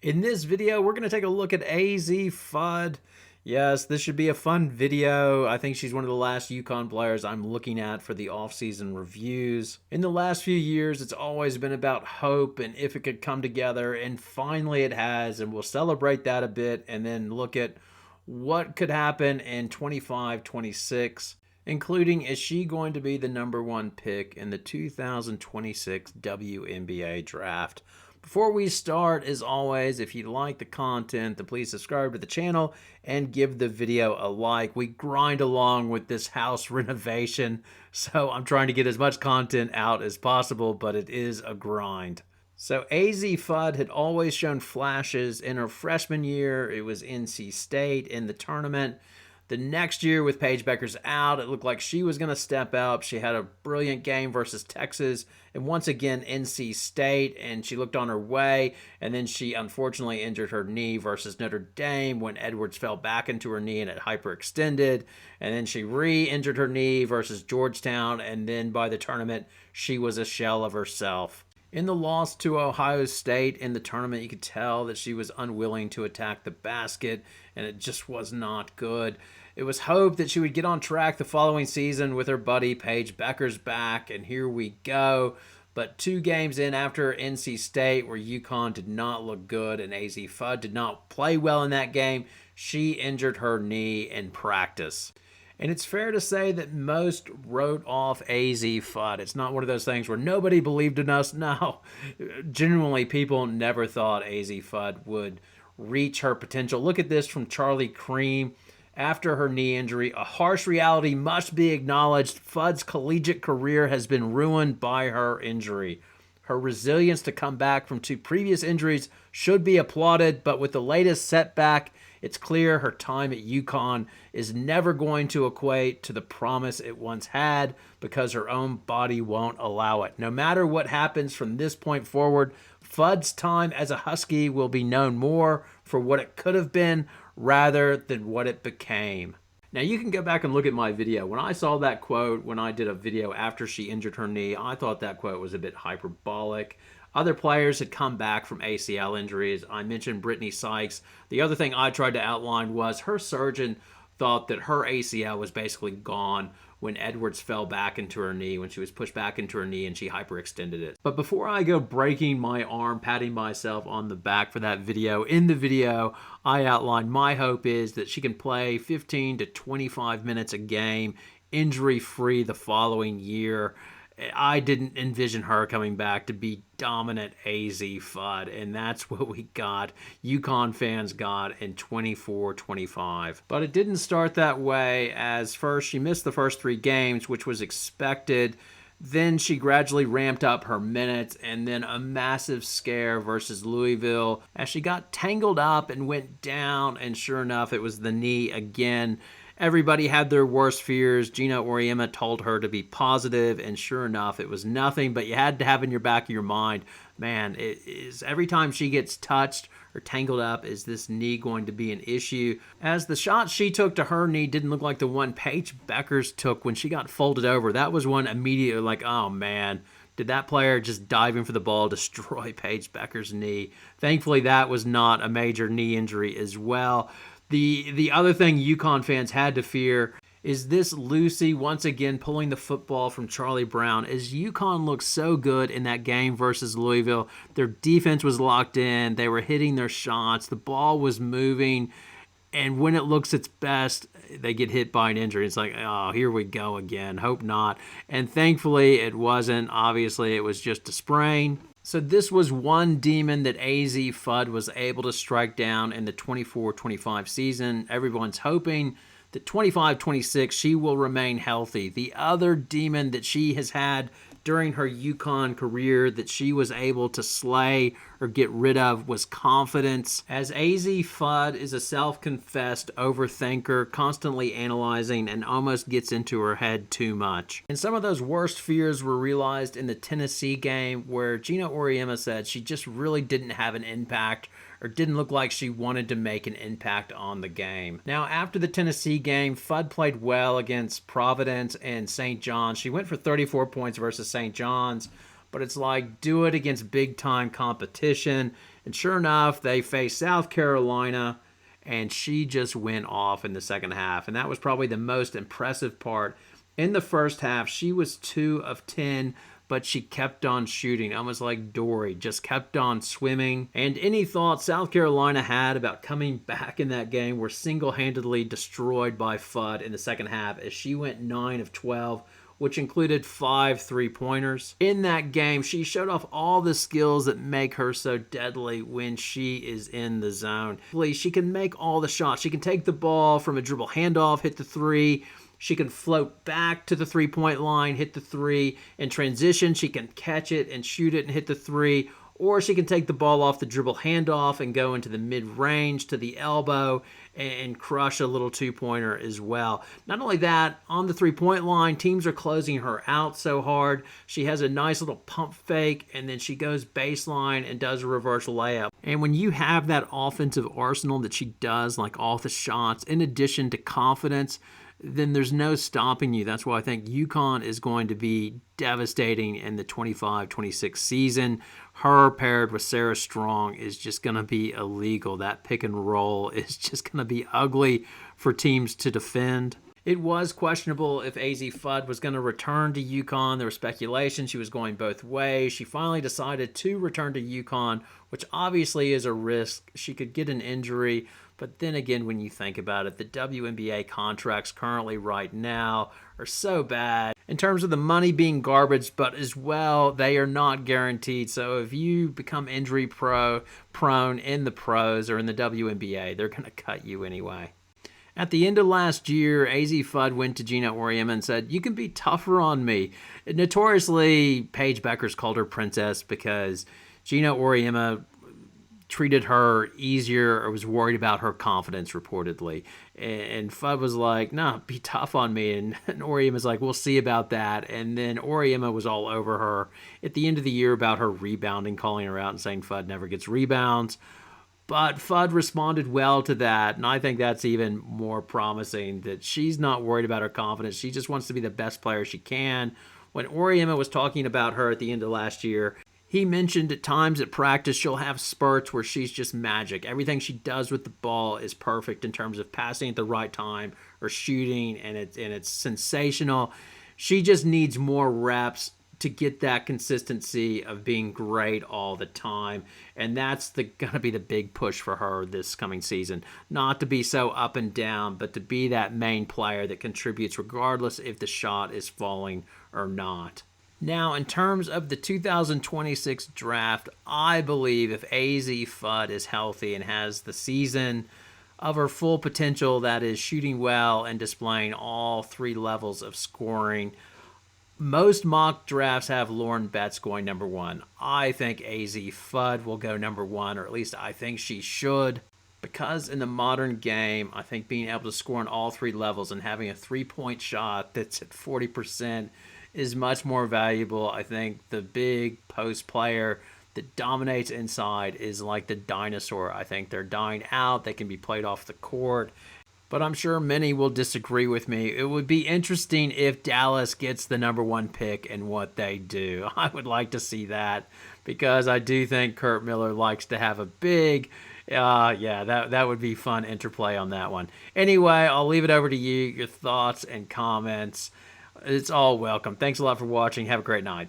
In this video, we're going to take a look at Azzi Fudd. Yes, this should be a fun video. I think she's one of the last UConn players I'm looking at for the offseason reviews. In the last few years, it's always been about hope and if it could come together, and finally it has, and we'll celebrate that a bit and then look at what could happen in 25-26, including is she going to be the #1 pick in the 2026 WNBA draft. Before we start, as always, if you like the content, then please subscribe to the channel and give the video a like. We grind along with this house renovation, so I'm trying to get as much content out as possible, but it is a grind. So Azzi Fudd had always shown flashes in her freshman year. It was NC State in the tournament. The next year with Paige Bueckers out, it looked like she was going to step up. She had a brilliant game versus Texas and once again NC State, and she looked on her way, and then she unfortunately injured her knee versus Notre Dame when Edwards fell back into her knee and it hyperextended, and then she re-injured her knee versus Georgetown, and then by the tournament, she was a shell of herself. In the loss to Ohio State in the tournament, you could tell that she was unwilling to attack the basket, and it just was not good. It was hoped that she would get on track the following season with her buddy Paige Bueckers back, and here we go. But 2 games in after NC State, where UConn did not look good and Azzi Fudd did not play well in that game, she injured her knee in practice. And it's fair to say that most wrote off Azzi Fudd. It's not one of those things where nobody believed in us. No, genuinely, people never thought Azzi Fudd would reach her potential. Look at this from Charlie Cream. After her knee injury, a harsh reality must be acknowledged. Fudd's collegiate career has been ruined by her injury. Her resilience to come back from 2 previous injuries should be applauded, but with the latest setback, it's clear her time at UConn is never going to equate to the promise it once had because her own body won't allow it. No matter what happens from this point forward, Fudd's time as a Husky will be known more for what it could have been rather than what it became. Now, you can go back and look at my video. When I saw that quote, when I did a video after she injured her knee, I thought that quote was a bit hyperbolic. Other players had come back from ACL injuries. I mentioned Brittany Sykes. The other thing I tried to outline was her surgeon thought that her ACL was basically gone when Edwards fell back into her knee, when she was pushed back into her knee and she hyperextended it. But before I go breaking my arm, patting myself on the back for that video, in the video, I outlined my hope is that she can play 15 to 25 minutes a game, injury-free the following year. I didn't envision her coming back to be dominant Azzi Fudd, and that's what we got. UConn fans got in 24-25. But it didn't start that way, as first she missed the first 3 games, which was expected. Then she gradually ramped up her minutes, and then a massive scare versus Louisville as she got tangled up and went down, and sure enough, it was the knee again. Everybody had their worst fears. Gina Auriemma told her to be positive, and sure enough, it was nothing. But you had to have in your back of your mind, man, it is every time she gets touched or tangled up, is this knee going to be an issue? As the shot she took to her knee didn't look like the one Paige Bueckers took when she got folded over. That was one immediately like, oh man, did that player just diving for the ball destroy Paige Bueckers' knee? Thankfully, that was not a major knee injury as well. The other thing UConn fans had to fear is this Lucy once again pulling the football from Charlie Brown. As UConn looked so good in that game versus Louisville, their defense was locked in, they were hitting their shots, the ball was moving, and when it looks its best, they get hit by an injury. It's like, oh, here we go again. Hope not. And thankfully, it wasn't. Obviously, it was just a sprain. So this was one demon that Azzi Fudd was able to strike down in the 24-25 season. Everyone's hoping that 25-26 she will remain healthy. The other demon that she has had during her UConn career that she was able to slay or get rid of was confidence. As Azzi Fudd is a self-confessed overthinker, constantly analyzing and almost gets into her head too much. And some of those worst fears were realized in the Tennessee game where Gina Auriemma said she just really didn't have an impact or didn't look like she wanted to make an impact on the game. Now, after the Tennessee game, Fudd played well against Providence and St. John's. She went for 34 points versus St. John's, but it's like, do it against big-time competition. And sure enough, they faced South Carolina, and she just went off in the second half. And that was probably the most impressive part. In the first half, she was 2 of 10, but she kept on shooting, almost like Dory, just kept on swimming. And any thoughts South Carolina had about coming back in that game were single-handedly destroyed by Fudd in the second half, as she went 9 of 12, which included 5 3-pointers. In that game, she showed off all the skills that make her so deadly when she is in the zone. She can make all the shots. She can take the ball from a dribble handoff, hit the three. She can float back to the three-point line, hit the three. In transition, she can catch it and shoot it and hit the three. Or she can take the ball off the dribble handoff and go into the mid-range to the elbow and crush a little two-pointer as well. Not only that, on the three-point line, teams are closing her out so hard. She has a nice little pump fake, and then she goes baseline and does a reverse layup. And when you have that offensive arsenal that she does, like all the shots, in addition to confidence, then there's no stopping you. That's why I think UConn is going to be devastating in the 25-26 season. Her paired with Sarah Strong is just going to be illegal. That pick and roll is just going to be ugly for teams to defend. It was questionable if Azzi Fudd was going to return to UConn. There was speculation she was going both ways. She finally decided to return to UConn, which obviously is a risk. She could get an injury. But then again, when you think about it, the WNBA contracts currently right now are so bad in terms of the money being garbage, but as well, they are not guaranteed. So if you become injury prone in the pros or in the WNBA, they're going to cut you anyway. At the end of last year, Azzi Fudd went to Gina Auriemma and said, "You can be tougher on me." Notoriously, Paige Beckers called her princess because Gina Auriemma treated her easier or was worried about her confidence, reportedly. And Fudd was like, "No, be tough on me." And Auriemma's like, "We'll see about that." And then Auriemma was all over her at the end of the year about her rebounding, calling her out and saying Fudd never gets rebounds. But Fudd responded well to that, and I think that's even more promising, that she's not worried about her confidence. She just wants to be the best player she can. When Auriemma was talking about her at the end of last year, he mentioned at times at practice she'll have spurts where she's just magic. Everything she does with the ball is perfect in terms of passing at the right time or shooting, and it's sensational. She just needs more reps to get that consistency of being great all the time. And that's going to be the big push for her this coming season. Not to be so up and down, but to be that main player that contributes regardless if the shot is falling or not. Now, in terms of the 2026 draft, I believe if Azzi Fudd is healthy and has the season of her full potential, that is shooting well and displaying all 3 levels of scoring, most mock drafts have Lauren Betts going number 1. I think Azzi Fudd will go number 1, or at least I think she should. Because in the modern game, I think being able to score on all 3 levels and having a 3-point shot that's at 40% is much more valuable. I think the big post player that dominates inside is like the dinosaur. I think they're dying out. They can be played off the court. But I'm sure many will disagree with me. It would be interesting if Dallas gets the number 1 pick and what they do. I would like to see that because I do think Kurt Miller likes to have a big, that would be fun interplay on that one. Anyway, I'll leave it over to you, your thoughts and comments. It's all welcome. Thanks a lot for watching. Have a great night.